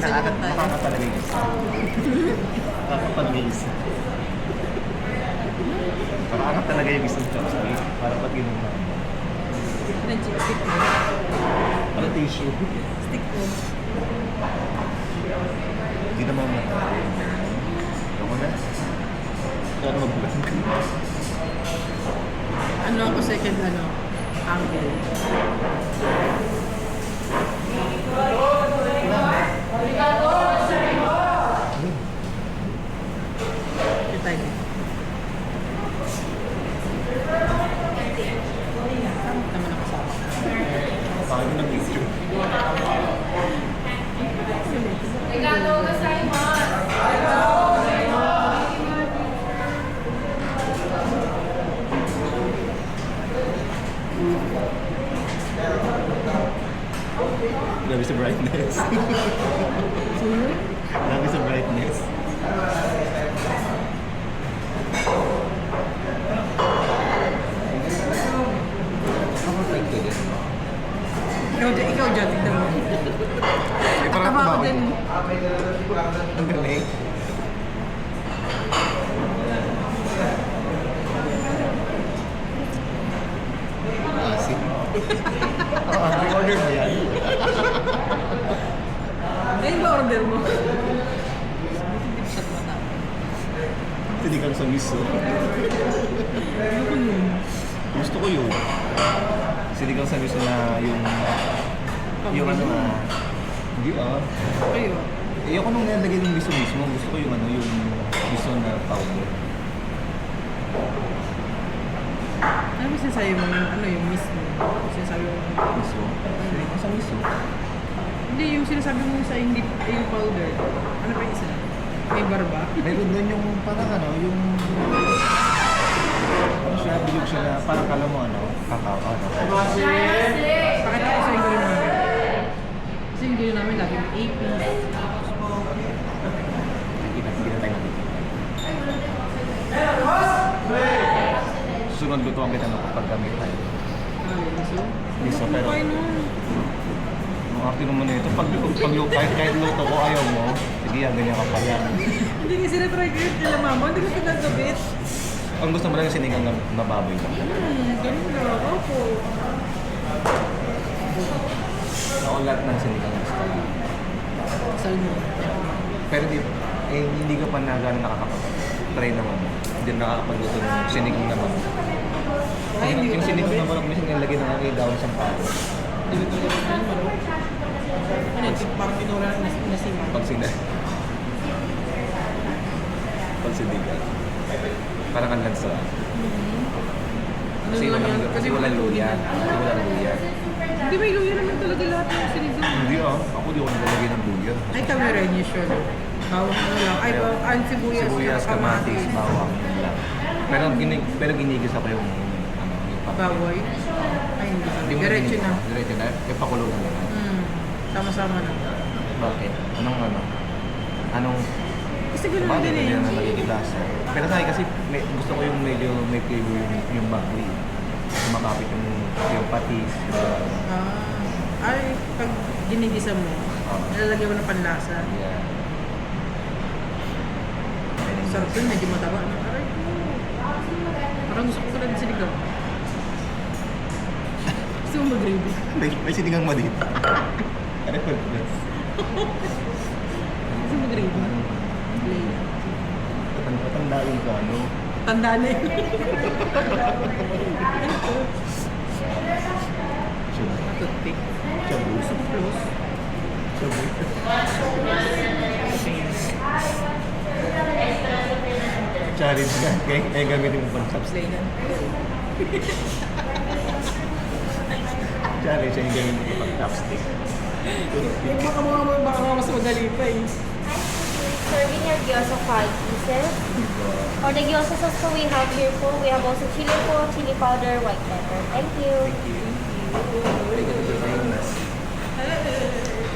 Nakakapalagay isa. Nakakapalagay isa. Nakakap talaga yung isang chopstick. Para pag ginawa. Stick mo. Para tissue. Stick mo. Hindi naman matay. Ako na. Kaya mag-blank. Ano ako second angle. Kita niyo. Naman ako sa Bakit mo nag-picture? Grabe sa brightness. Grabe sa brightness. Ako try ko din. Ikaw dyan, tignan mo. Parang Tama ako ako din. Ang galing. Asin. Order mo yan. Ayun ba order mo? Hindi siya tumatawag. Hindi kang sa miso. Ano ko yun? Gusto ko yun. Sinigang sa miso na yung hindi Kayo. Ayoko nung nilagay ng miso mismo. Gusto ko yung yung miso na powder. Ano ba sinasabi mo yung mismo? Sinasabi mo Miso? Sinigang sa miso. hindi, yung sinasabi mo sa hindi, yung powder. Ano pa yung isa? May barba? Meron doon yung parang yung siya, bilog siya na parang kala mo kakao. Pakita ko sa ingredient namin. Kasi yung ingredient namin lagi may AP. Nakikita tayo natin. Sunod luto ang kita pag gamit tayo. Miso? Miso, pero Kumain nun. ang akin naman na ito, kahit luto ko ayaw mo, sige ganyan ka pa yan. Hindi nga sila try ko yun kila mama. Hindi ko pinagkabit. Ang gusto mo lang yung sinigang na baboy lang. Ganun na ako. Ako lahat ng sinigang gusto ko. Saan mo? Pero hindi ka pa na gano'n nakakapag-try naman. Hindi nakakapagluto ng sinigang na baboy. Ay, hindi ko Yung sinigang na baboy, minsan nilagay ng aking daon sa palo. Hindi ko ano yun? Parang pinura na nasima. Pag sinigang. Parang ang lansa. Kasi walang luya. Hindi may luya naman talaga lahat ng sinigang. Hindi ako di ako naglalagay ng luya. Ay, kamirenyo siya. Bawang ano lang. Ay, ang sibuyas. Sibuyas, kamatis, bawang, yun lang. Pero ginigis ako yung Baboy. Ay, hindi. Diretso na. Diretso na? Kaya pakulo na lang. Sama-sama na. Bakit? Anong Kasi gano'n din eh. Hindi na nagigilasa. Pero sa akin kasi gusto ko yung medyo may flavor yung baboy. Kumakapit yung patis. Ay, pag ginigisa mo, nilalagyan mo ng panlasa. Yeah. Sarap dun, medyo mataba. Aray ko. Parang gusto ko talaga sinigang. Gusto mo mag-gravy? May sinigang mo dito. Ano po? Gusto mo mag-gravy? Play. Patandain ko Tanda na yun. Toothpick. Shabu. Suplos. Shabu. Challenge ka. Kaya gamitin mo pang chopstick. Play na. Challenge siya yung gamitin mo pang chopstick. Baka mas madali pa eh. Serving your gyoza 5 pieces. Or the gyoza sauce po we have here po. We have also chili po, chili powder, white pepper. Thank you. Ay, ganito tayo nas.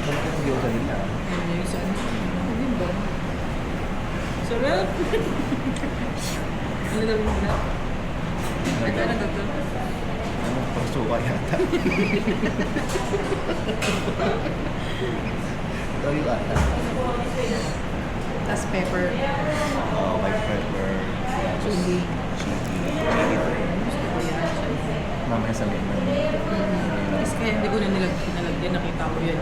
Bakit yung gyoza nila? Ano yung isa? Ano ba? Sarap! Ano daw yung na? Ano to? Ano, pang suka yata. Toyo ata. Tas pepper. Oh, white pepper. Chili. Chili. Chili to eh. Gusto ko yan. Mamaya sabihin mo. Tapos kaya hindi ko na nilagyan. Nakita ko yan.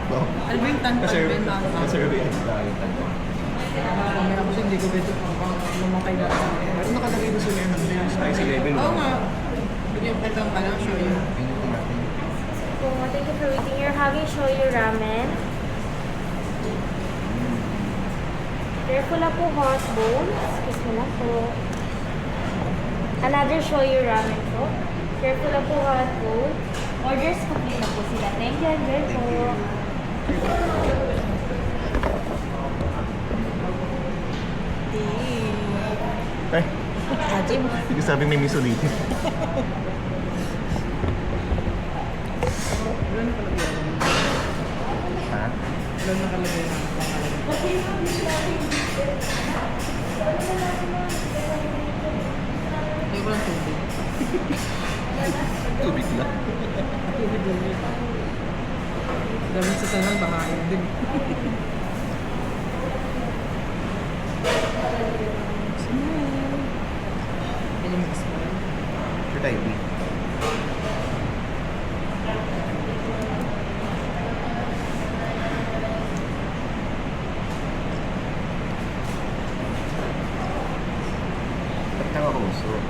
Wow. Ano ba yung tantan? Kasi ba yung mga tayo tayo. Mamaya ako hindi ko beto pang mamakay na. Pero nakalagay ko sa lemon na yun. Spicy level. Oo nga. Bigyan ko itong ano, show you. So, thank you for waiting. You're having shoyu ramen. Careful na po hot bowl. Excuse me lang po. Another shoyu ramen po. Careful na po hot bowl. Orders complete na po sila. Thank you, Andres po. Eh, Ajim. hindi sabi may miso dito. Wala nakalagay ako. Ha? Wala nakalagay na pangalan. Hindi ko lang tubig. Tubig lang. Tubig lang yun. Dami sa sanang bahayan din. Smile. Yan yung smile. Should I be? Ba't nakakausok?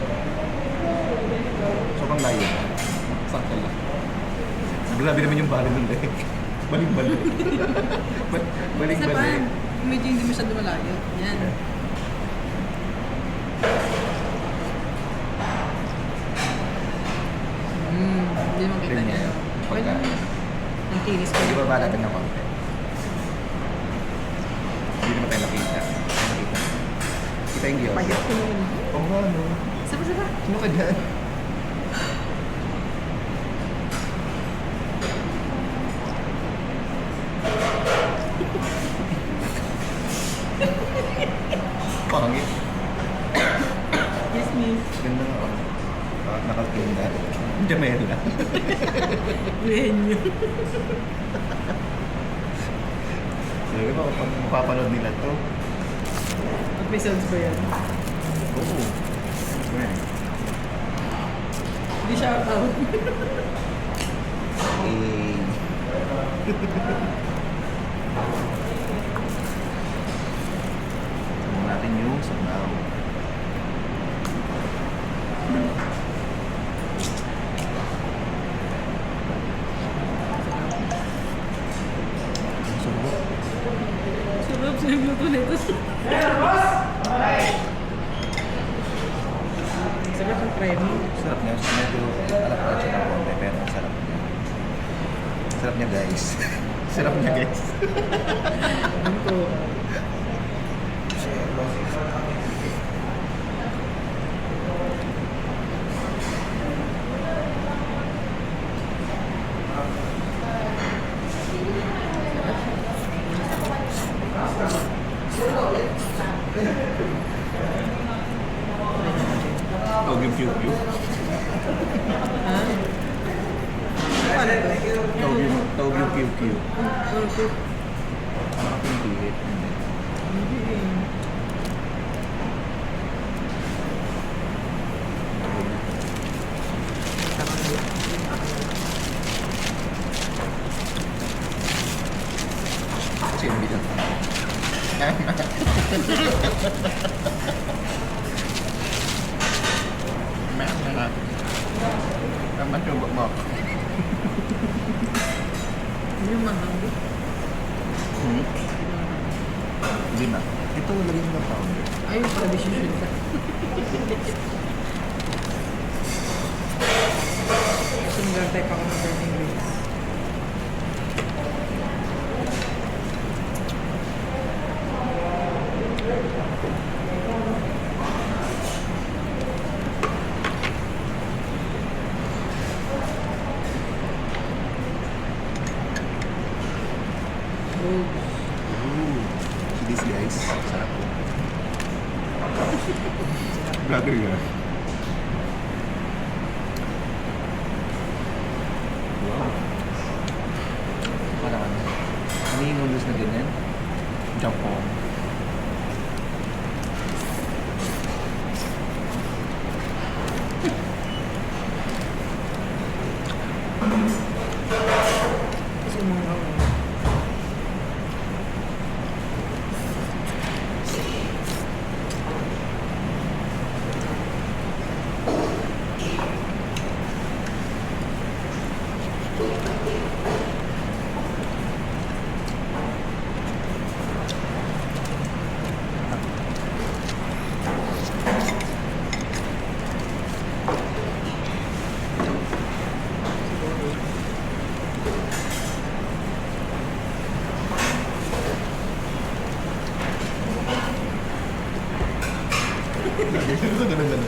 Sobrang layo. Sakto lang. Grabe naman yung bali ng leg. Balik-balik. Isa pa, Balik-balik. medyo hindi masyado malayo. Yan. Hindi naman kita niya. Okay lang. Ang kinis ko. Ibaba natin ng konti. Hindi naman tayo nakita. Kita yung giyos. Payat ko naman. Oo nga, no? Saba. Sino ka dyan? Pangit. Yes, miss. Ganda nga. Nakatinda. Jamela. Venue. Sabi ko, pag mapapanood nila to. At may sounds ba yan? Oo. Well, Hindi shout out. eh. Tignan natin yung sabaw. Ang sarap. Sarap sa yung luto nito. Sarap ang premi. Sarap niya. Medyo alat-alat siya ng konti, pero ang sarap niya. Sarap niya, guys. Sarap niya, guys. Ano ko? Tawag yung pew-pew. Ha? Paano ba? Tawag yung pew-pew. Ano to? Ano ka pinipihit? Hindi eh. Tama na lang. Sino bilang? Tama yung bakmak. Hindi yung manghang. Hindi na. Ito, lagyan mo ng powder. Ayun pala decision ka. Gusto mo gantay pa ako ng burning wheels. Ooh. This guys. Sarap po. Grabe nga. Wow. Parang ano? Ano May noodles na ganyan. Japon. Kasi mga Ganun.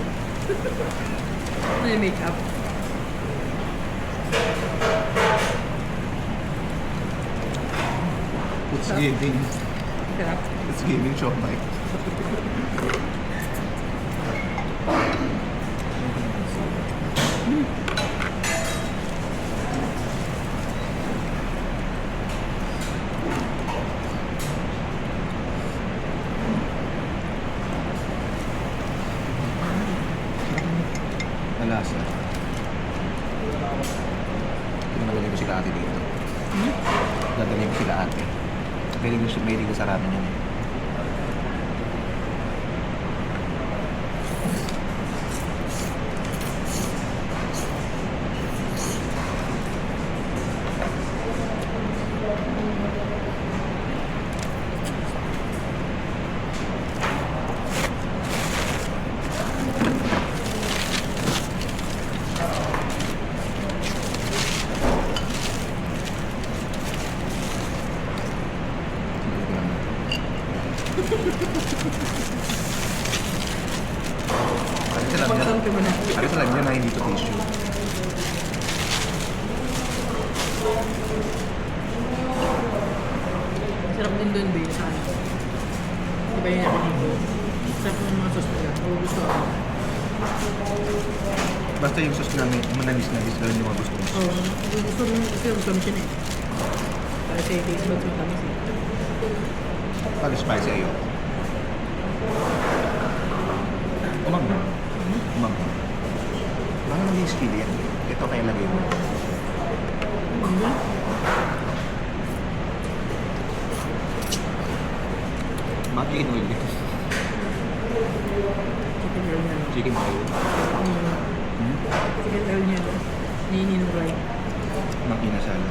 may makeup. It's giving. Sarap. It's giving show, Mike. Malasa. Pinagaling ko sila ate dito. Dadalhin ko sila ate. May ko sa ramen yun eh. Pagkam ka mo na. Ano sa lagyan na hindi to tissue? Sarap din doon, babe, sa ano. Diba yung yakiniku? Sarap ng mga sauce nila. Oo, gusto ko. Basta yung sauce namin, manalis-nalis lang yung mga gusto mo. Oo, gusto mo siya eh. Para sa taste buds yung tamis eh. Pag spicy ayo. Umangga. Umangga. Baka naman yung skill yan. Ito kaya lagay mo. Bakit in-oil dito? Chicken roll niya. Chicken oil. Chicken roll niya. Nininulay. Makinasal.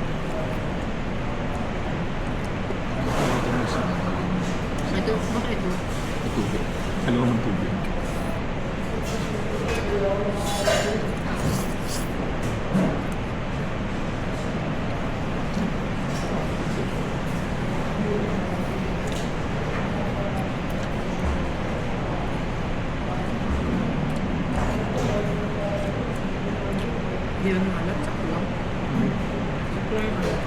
Ito, bakit ito? Tubig. Dalawang tubig. Hindi lang alat, sakto lang. Sakto lang yung alat.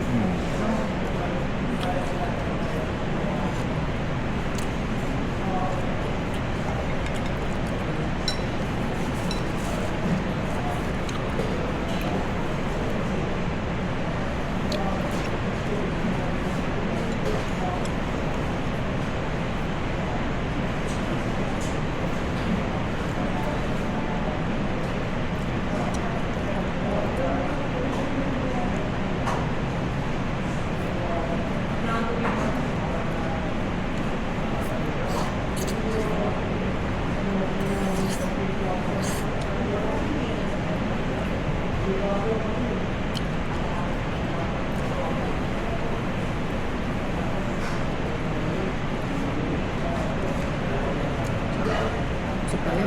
Usap tayo.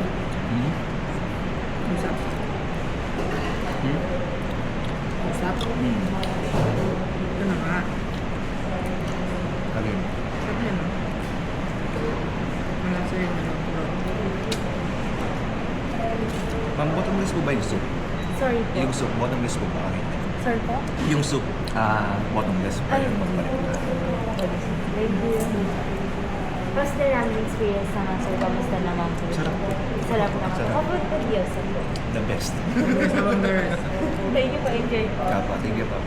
Usap. Usap. Ito na nga. Alin? Sarap yan, no? Malasa yun, ano? Ma'am, bottomless po ba yung soup? Sorry po. Yung soup, bottomless po ba? Okay. Sorry po. Yung soup, bottomless pa Ay, yung magbalik na. First the ramen experience naman, sir. Kamusta naman po? Sarap po. Sarap naman po. Sarap. How about the gyoza po? The best. Best among the rest. Thank you po, enjoy po. Kapa, thank you, Papa.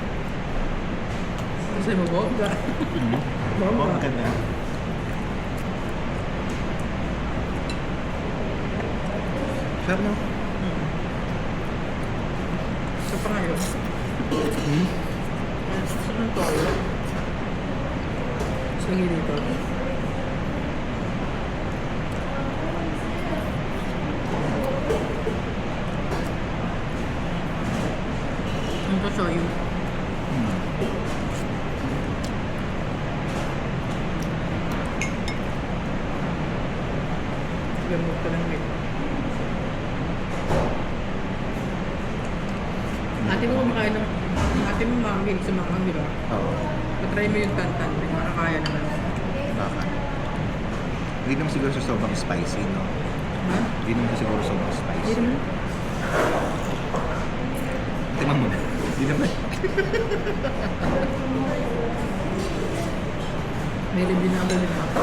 Kasi mo, bongga. Oo, ang ganda. Sarap no? Sa pa ngayon. Saan ang toyo? Sa dito. Ang toyo. Gamot ko lang rin. Ate mo kumakain ng... Ate mo makikinig sa mga di ba? Oo. Patry mo yung tantan. May makakaya naman. Baka. Hindi naman siguro sa sobrang spicy, no? Ha? Hindi naman siguro sobrang Hindi spicy. naman. Tingnan mo na. Hindi naman. May review na ako din ako.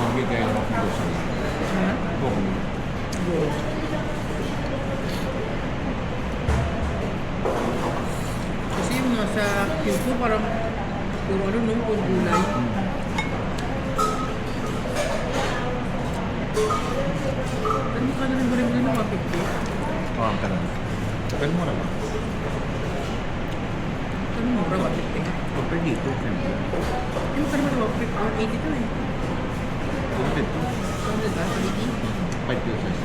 Magbigay ako ng gusto. Ha? Bong. Go. Kasi yung nasa Kyoto parang puro ano no, puro gulay. Ano ka na rin ba rin ng 150? Oo, ang tagal. Tagal mo naman. Ano mura 150 nga? Compare dito, siyempre. Ano ka naman 180 to eh. Compare to. Ano ba? 180? 5 pesos.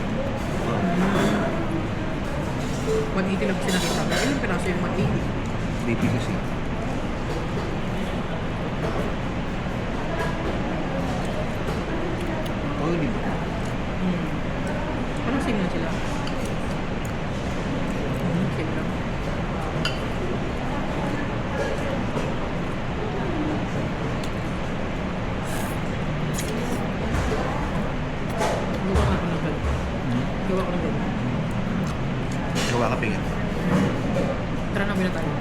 180 lang kasi nakita ko. Ilang piraso yung 180? 3 pesos eh. Oo, di ba? Parang same lang sila. Same lang. Gawa ka ng ganun. Gawa ko ng ganun. Gawa ka pingat. Tara na muna tayo.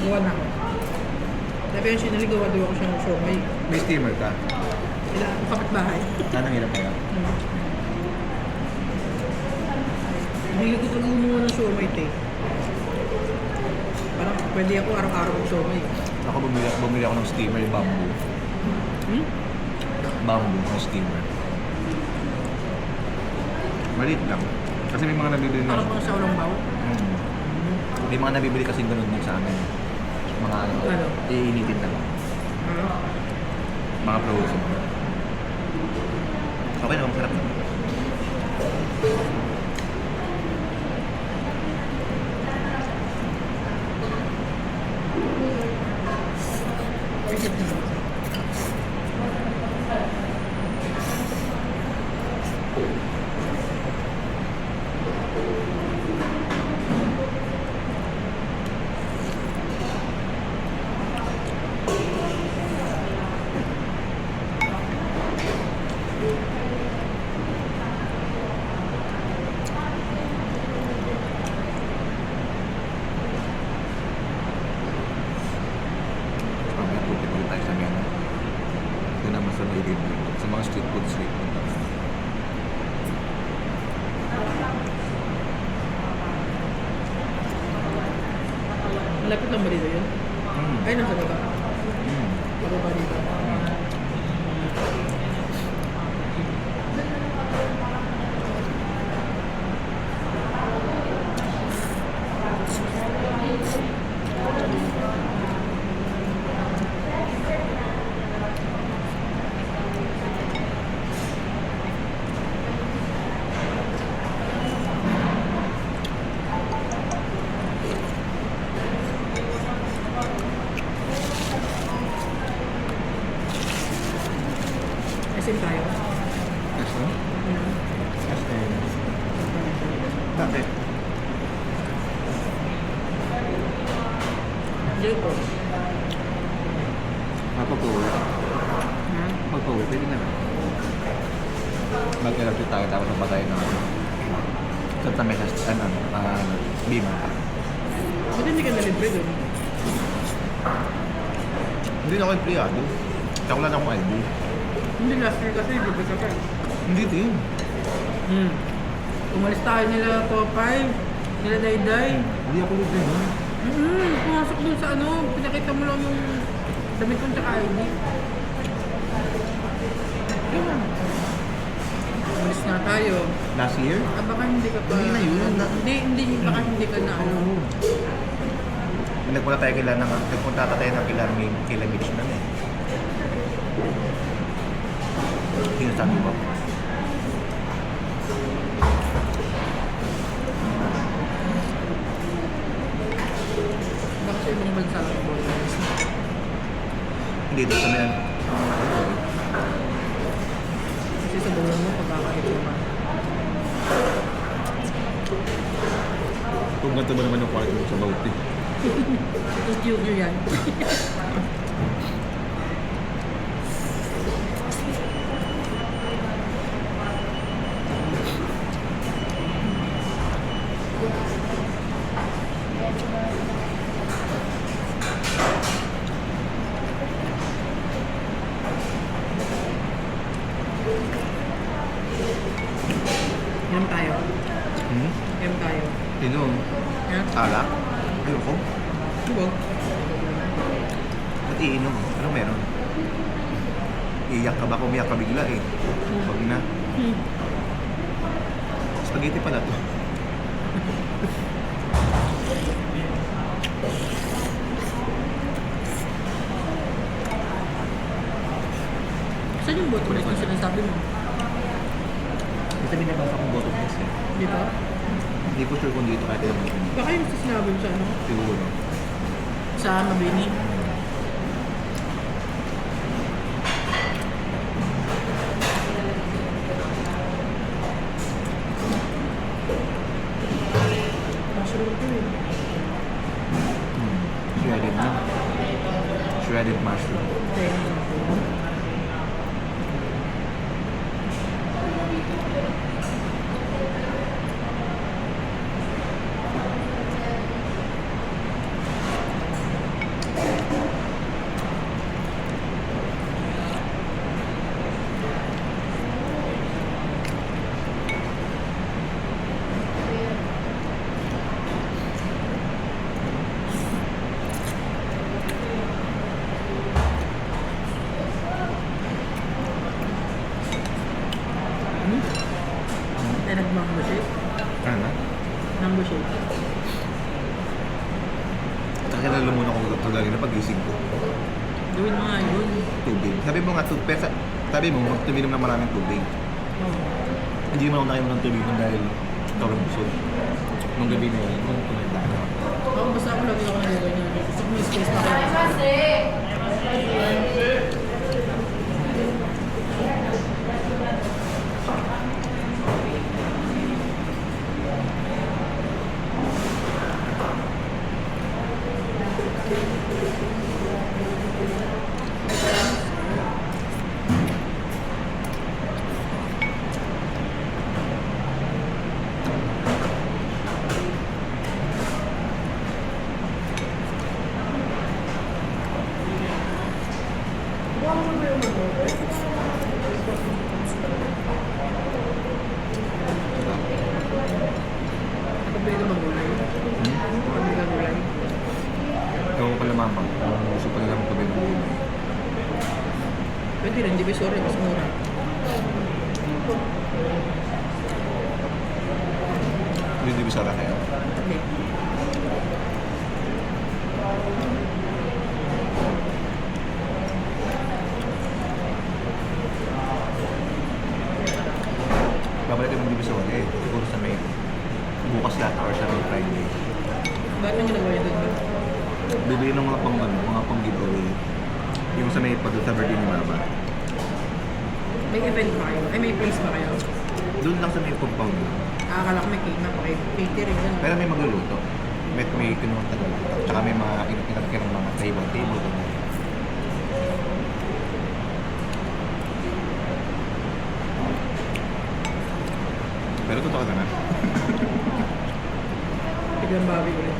Gawa na ako. Sabi yan siya, naligawa daw ako siyang siomay. May steamer ka? Ilan ako kapitbahay. Anong hirap kaya? Hindi ko talaga gumawa ng siomay, te. Parang pwede ako araw-araw ng siomay. Ako bumili ako ng steamer, yung bamboo. Bamboo ng steamer. Maliit lang. Kasi may mga nabibili na... Parang pang sa ulang baw. May mga nabibili kasi ganun din sa amin. Mga ano, Ano? iinitin na lang. Mga frozen. Okay naman, masarap naman. Pagkatuloy tayo sa Mena. Doon naman sa may din. Sa mga street food. Malapit lang ba dito yun? Ay, nasa baba. Pababa dito. SM tayo. Yes, no? Yes, Bakit? Hindi po. Mapag-uwi. Ha? Pag-uwi, pwede na. Mag-electric tayo tapos mapatay ng sa may beam. Ba't hindi ka nalibre doon? Hindi na ako empleyado. Kaya wala na akong ID. Hindi, last year kasi libre ka pa. Hindi din. Umalis tayo nila top 5, nila Dayday. Hindi ako libre nun. Pumasok dun sa ano, pinakita mo lang yung damit kong tsaka ID. Yun lang. Umalis na tayo. Last year? Ah, baka hindi ka pa... Hindi na yun. Baka hindi ka na ano. Nagpunta tayo nagpunta tayo ng kila Mitch na eh. Sinasabi mo. Baka sa ibang bansa lang po. Hindi doon sa mga Kasi sa buwan mo, pagkakait naman. kung ganito ba naman yung quality mo sa bawti. Tutuyo yan. Yan tayo. Yan tayo. Sino? Yan. Alak? Ayoko. Diba? Ba't iinom? Ano meron? Iiyak ka ba? Kumiyak ka bigla eh. Huwag na. Spaghetti pala to. Saan yung bottle yung sinasabi mo? Kasi binabasa kong bottom test eh. Dito? Hindi ko sure kung dito kahit naman. Baka yung sinabi mo sa ano? Siguro. Sa Mabini? Mushroom ko eh. Shredded na. Shredded mushroom. Ay, nag-mango shake? Ano? Mango shake. Kakilala muna ako magkakagaling na pag-ising ko. Gawin mo nga yun. Tubig. Sabi mo nga, sabi mo, tuminom ng maraming tubig. Oo. Hindi mo ako nakainom ng tubig nung dahil sobrang busog. Nung gabi na yun, nung tumanda ako. Ako basta ako lagi ako nagaganyan. Gusto ko may space na kaya. Kapag ka magulay. Kapag ka gulay. Ewan ko pala mama, gusto pala lang tubig ng ulo. Pwede rin, di ba sorry, mas mura. Hindi ba sarap kaya? Hindi. Babalik yung division eh, siguro sa may bukas lahat or sa may Friday. Bakit ang ginagawa niya doon? Bibili ng mga pang giveaway. Yung sa may pag sa birthday ni mama. May event ba kayo? Ay, may place ba kayo? Doon lang sa may compound. Akala ko may cake na pa kay catering. Ganun. Pero may magluluto. May kinuha tagaluto. Tsaka may mga inakirang mga table. Ganun. Pero totoo naman. Biglang babi ulit.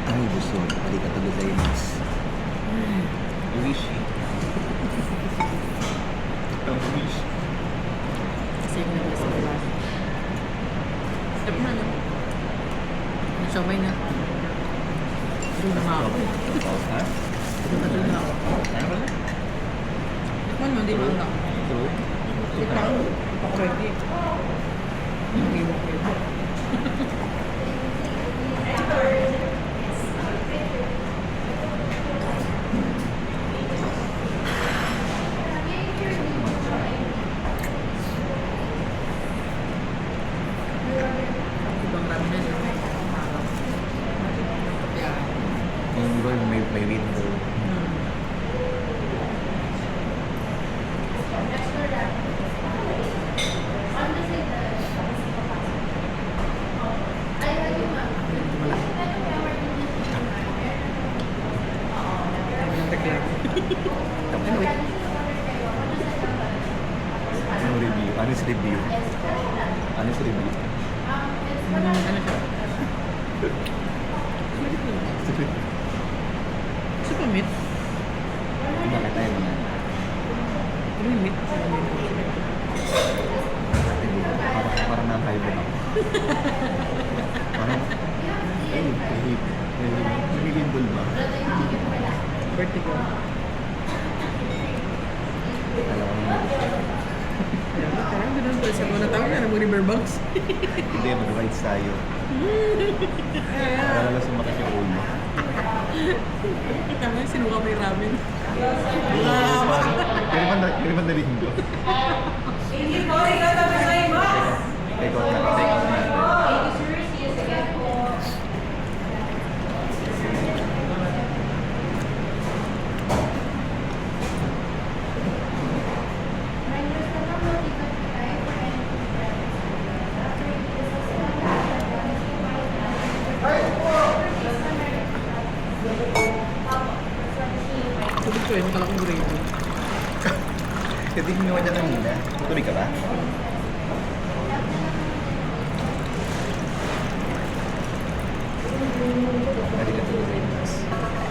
Ay, gusto. Arigatou gozaimasu. Wishi. Ang wish. Kasi yung nabili sa labas. Step na no? Nagsabay na. Doon na nga ako. Ha? Doon na ako. Ano ba? Tikman mo, hindi mo alam. True. Ikaw, pakwede. Hindi mo pwede. Ibang ramen na yun. Kaya, Yung iba yung may window. Anyway, Yung review. Honest review. Honest review. ano siya? Gusto pa meat? Bakit tayo naman? Ano yung meat? Parang na-hype ako. Parang, ay, nilindol ba? Vertigo. Alam ko naman. Parang ganun pa siya. Mga tao na ng riverbanks. Hindi, mag-rides tayo. Para lang sumakit yung ulo. Tama yung sinuka mo yung ramen. Pwede ba nalihin ko? Take out natin. Tubig ko eh, may kalakong gravy. Kasi ginawa dyan kanina. Tuloy ka ba? Arigatou gozaimasu.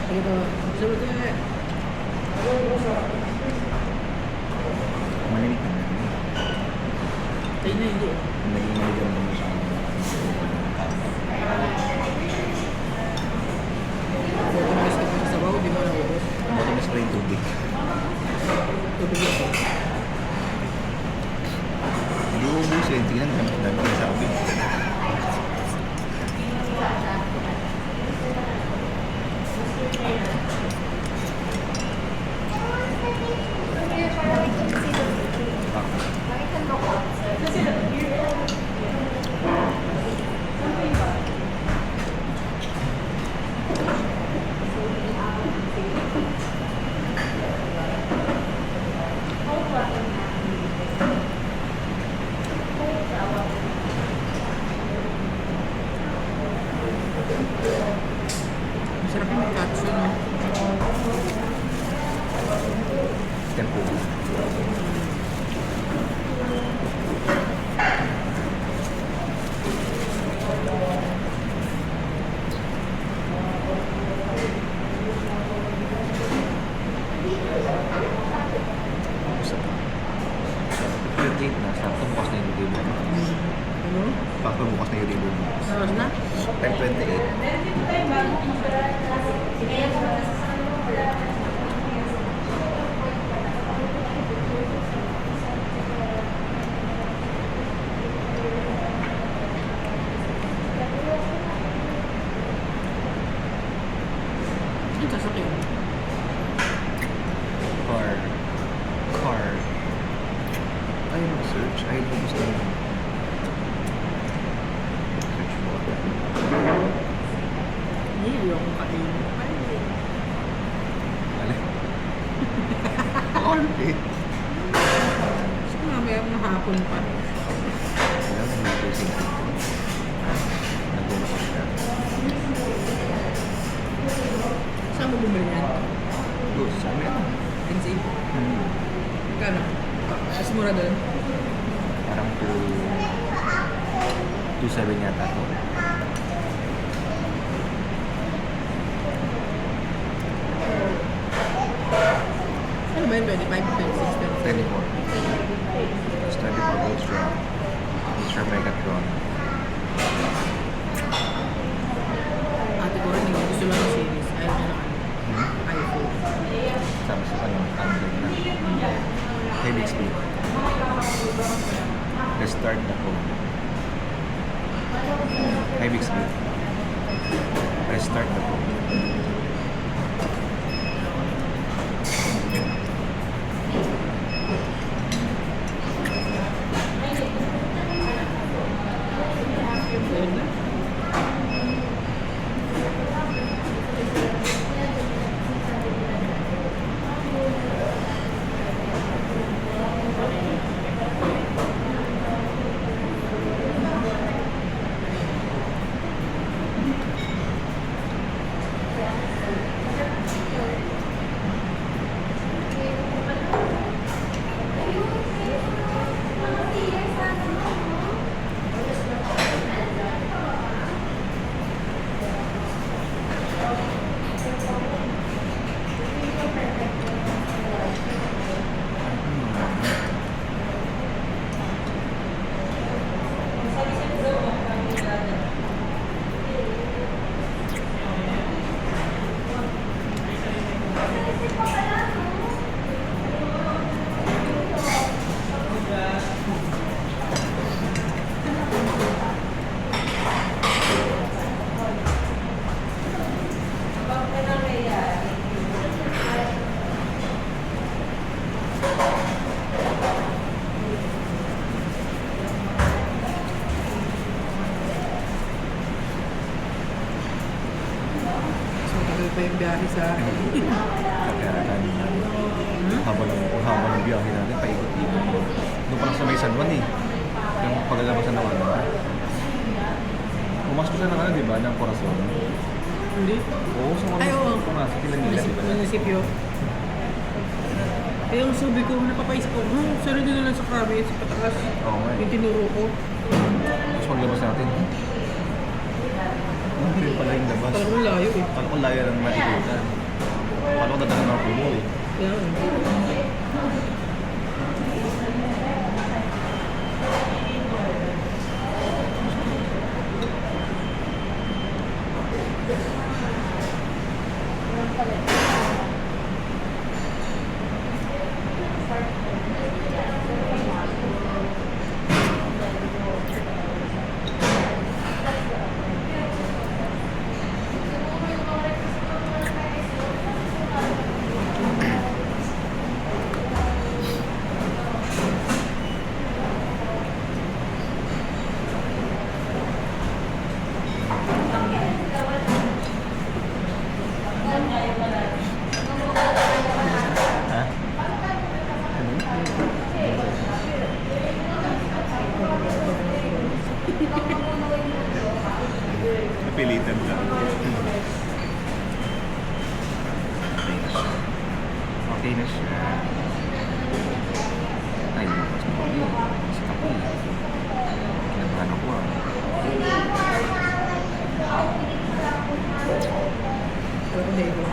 Ito, sabi ko eh. Malamig na. Tayo na hindi. Naging maligam mo siya. Kung kumakas ka pa sa sabaw, di mo naubos. Buti na spray tubig. Tubig ito. Hindi ko ubusin. Sige lang, dami ko sabi. Masarap yung katsu, no? Tempura. Date na, sakto bukas na yung table. Ano? Sakto bukas na yung table. Saros na? 10:28. Yung sasakyan. Car. Ay, mag-search. Ay, gusto mo. Search mo. Hindi, ayoko kainin. Alin? Cornflake. So, mamaya mahapon pa. Alam mo, may dosing ko. Nagbumakas siya. Saan mo bumili yan? Dos, sabi ako. Pinsi. Magkano? Mas mura doon. Parang 2.7 yata to. Ano ba yun? 25, 26, 24. It's 24 Ultra. Ultra Megatron. Ate ko rin yung gusto lang ng series. Ayaw niya ng iPhone. Sabi sa ano, Android na. Hey, Bixby. Restart na po. Hi, Bixby. Restart na po. Ayun na. So, tagal pa yung biyahe sa akin. Kaya kanina, haba ng biyahe natin, paikot-ikot. Doon pa lang sa may San Juan eh. Yung paglalabasan ng ano. Pumasok na ng ano, di ba? Ng Corazon. Hindi? Oo, sa mga Ay, oo. pumasok sila nila, di ba? Munisipyo. Kaya yung sabi ko, napapaisip ko, sarili na lang sa Krabi, sa pataas. Oo nga eh. Yung tinuro ko. Tapos maglabas natin. Hindi rin pala yung labas. Parang ang layo eh. Kala ko layo ng maikutan. Kala ko dadaan ng puno eh. Kaya, Ha? Napilitan lang. Okay na siya. Ay, mas mabali. Mas kapi. Kinabahan ako ah. Kala ko day ko.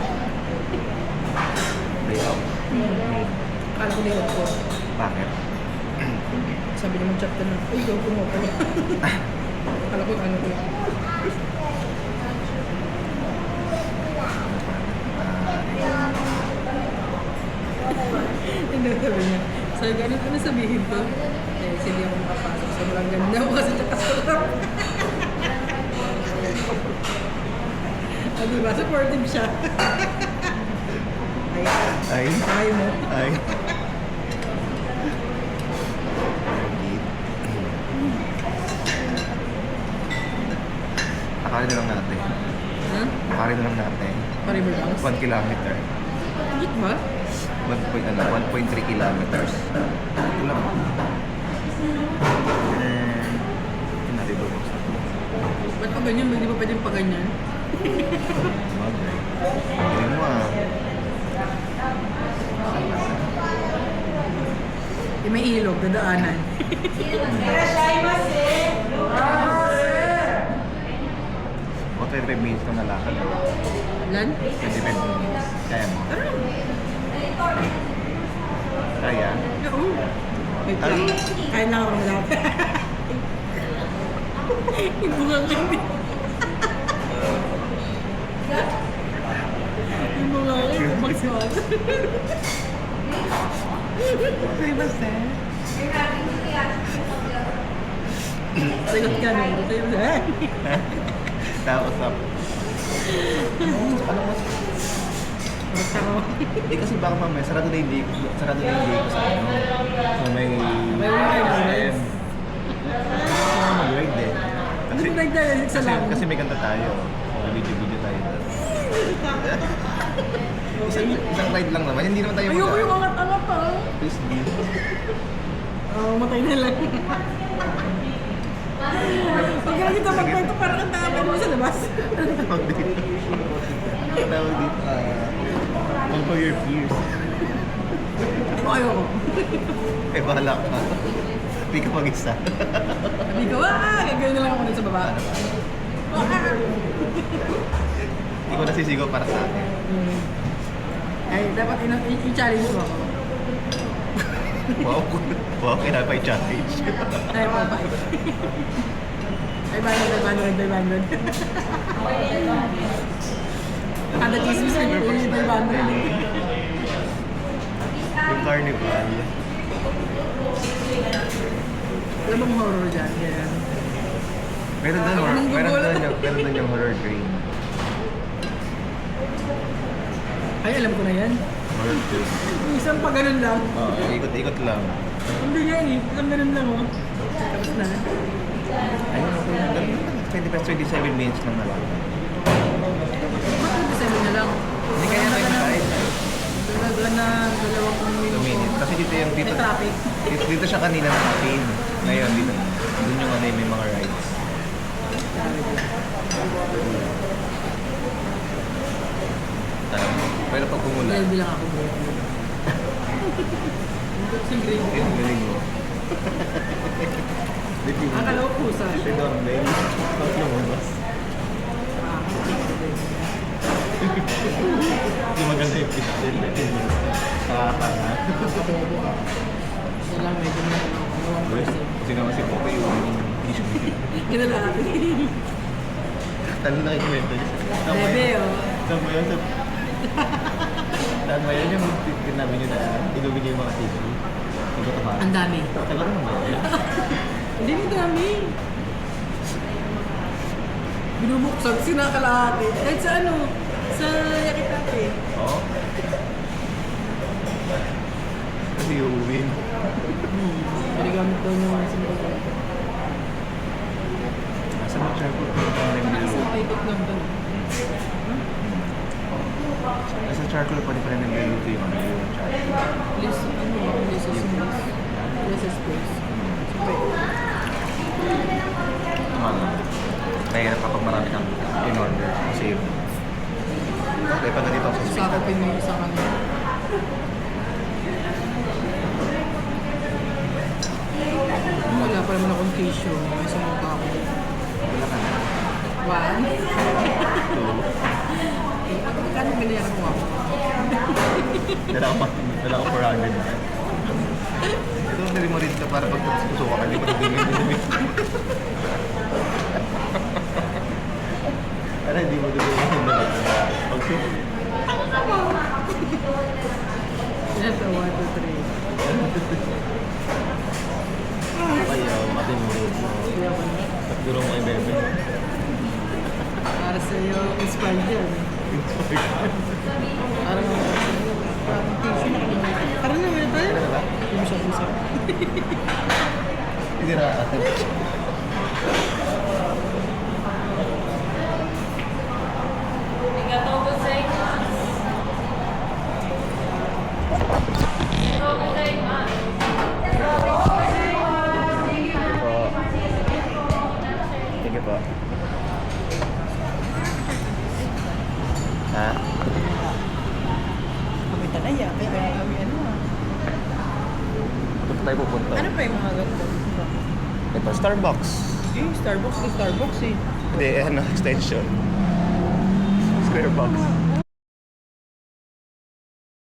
Day out. Kala ko day out ko. Bakit? Sabi naman chat ka na, uy, daw ko mo pala. Kala ko ano ko. Hindi sabi niya. Sabi ko, ano sabihin ko? Eh, hindi ako makapasok. So, walang ganda ako kasi nakasarap. Ah, diba? Supportive siya. Ay, Ay. ay mo. Ay. Akarin na lang natin. Ha? Akarin na lang natin. Pariver Downs? 1 kilometer. Higit ba? 1.3 kilometers. Ito lang. Ito natin bubuksan. Ba't pa ganyan? Hindi pa pwedeng pa ganyan? Bagay. Galing mo ah. Eh, may ilog, dadaanan. O 25 minutes na nalakad. Lan? 25 minutes. Kaya mo. Kaya? Oo. Wait lang. Kaya na ako malapit. Ibungang hindi. Ibungang hindi. Magsuwag. Okay, basta. Sagot ka nun. Tapos na. Ano mo? Basta ko. Eh kasi baka mamaya, sarado na yung day ko sa ano. So may... May weekend rides. Gusto ko mag-ride eh. Hindi mo nagdala sa lang. Kasi may ganda tayo. Video tayo. Isang ride lang naman. Hindi naman tayo Ayoko yung angat-angat pa. Please be. Matay na lang. Pag kita magkwento, parang ang tawag mo sa labas. Tawag dito. Tawag dito. Conquer your fears. Ayoko. Eh, bahala ka. Hindi ka mag-isa. Sabi ko, gagawin na lang ako dun sa baba. Hindi ko nasisigaw para sa akin. Ay, dapat i-challenge mo ako. Wow, kailangan pa i-challenge. Ay, pa. Ay, bandod. Kada chismis na yung bandod. Yung carnival. Alam mo horror dyan, ganyan. Meron doon yung horror train. Ay, alam ko na yan. Horror train. Yung isang pa ganun lang. Oo, ikot-ikot lang. Hindi nga eh, isang ganun lang oh. Tapos na. Ayun, okay. 27 minutes lang na lang. Bakit sabi na lang? Hindi kaya tayo mag-ride. Dalaga na 2 2 minutes. Kasi dito yung May traffic. Dito siya kanina nakatin. Ngayon, dito. Doon yung ano yung may mga rides. Pero pag kumula. Dahil bilang ako bro. Yung grade ko. Yung galing mo. Akala ko pusa. Si Norman. Tapos lumabas. Yung maganda yung pixel. Nakakanga. Yan lang, medyo na Kasi naman si Poco yung issue. Kinalaki. Talo na kikwento niya. Bebe oh. Saan mo yun? Saan mo yun? Yung tinabi niyo na inuwi niyo yung mga tissue. Ikaw tama. Ang dami. Tagal naman ba yun? Hindi mo dami. Binubuksan, sinakalahati. Kahit sa ano, sa Yakitate. Oo. Kasi uuwin. Pinagamit daw niyo mga simbahan. Nasa mga charcoal pa rin ang Nasa niluluto. paikot lang doon. Nasa charcoal pa rin niluluto yung ano yung charcoal. Lisos space. Tama lang. Mahirap kapag marami kang in-order. Kasi okay, pag nandito ako sa hospital. Sakopin mo yung isang ano. Wala pa naman akong tissue. May sumuka ako. Wala ka na. 1. Two. Magkano binayaran mo ako? Dala ko 400 na. Ito, dali mo rin ka para pag susuka ka, di ba dumi-dumi? Para hindi mo dumi yung dala. Pag Ito, 1, 2, 3. ayaw, matinuro mo. Pagduro mo kay Bebe. Para sa'yo, inspired yan. Parang tissue na kami. Parang na, meron tayo. Ano ba? Hindi siya pusa. Hindi na atin. Arigatou gozaimasu. baba. Ha? Kami talaya. Kaya kami ano ah. Doon tayo pupunta. Ano pa yung mga ganito? Ito, Starbucks. Eh, Starbucks eh. Hindi, ano, extension. Square box.